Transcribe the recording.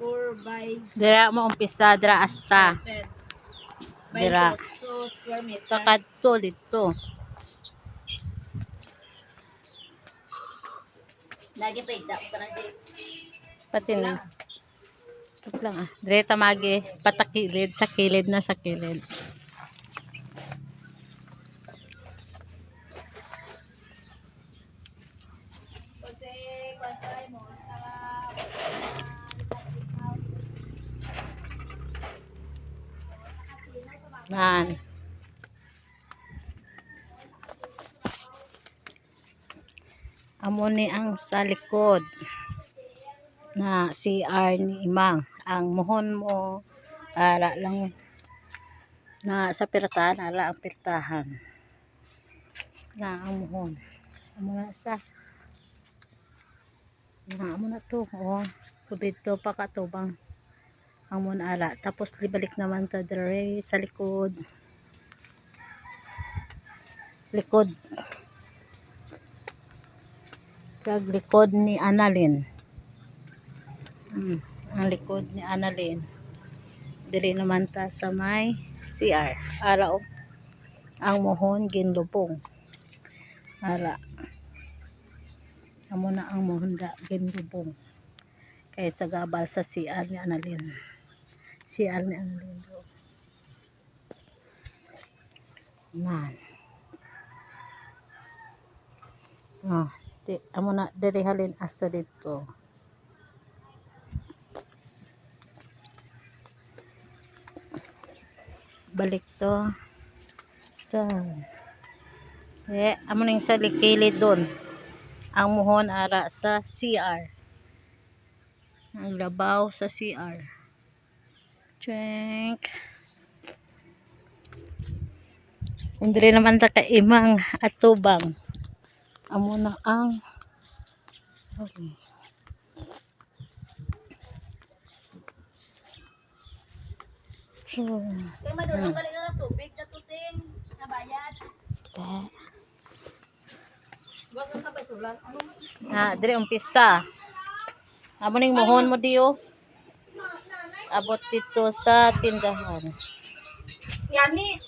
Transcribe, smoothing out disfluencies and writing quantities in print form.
4 by Dira mo umpisa, dira asta. 10 by Dira. 2 square meter. Pakadto dito. Lagi pa igda para di. Pati na. Ito lang ah. Dire tamagi, patakilid, sa kilid na sa kilid. Kasi kwan mo Nan. Amo ni ang sa likod na CR ni Imang. Ang muhon mo ala lang na sa pirtahan, ala ang pirtahan. Na ang muhon. Amo na sa amo na to. Oh, dito pa katubang ang mun ala. Tapos libalik naman ta dire sa likod. Likod. Kag likod ni Annalyn. Ang likod ni Annalyn. Dili naman ta sa may CR. Ara o. Ang muhon ginlubong. Ara. Amo na ang muhon da ginlubong. Kaysa gabal sa CR ni Annalyn. CR ni Annalyn. Man. Oh, amo na diri halin asa dito. Balik to. Ito. Amo ning sa likilid doon. Ang muhon ara sa CR. Ang labaw sa CR. Check. Hindi naman ta ka Imang atubang. Amo na ang okay. So, kay madulong galing na tubig na tuting nabayad. Gusto sa pasulan. Ano mo? Dire umpisa. Amo ning muhon mo diyo. Abot dito sa tindahan. Yani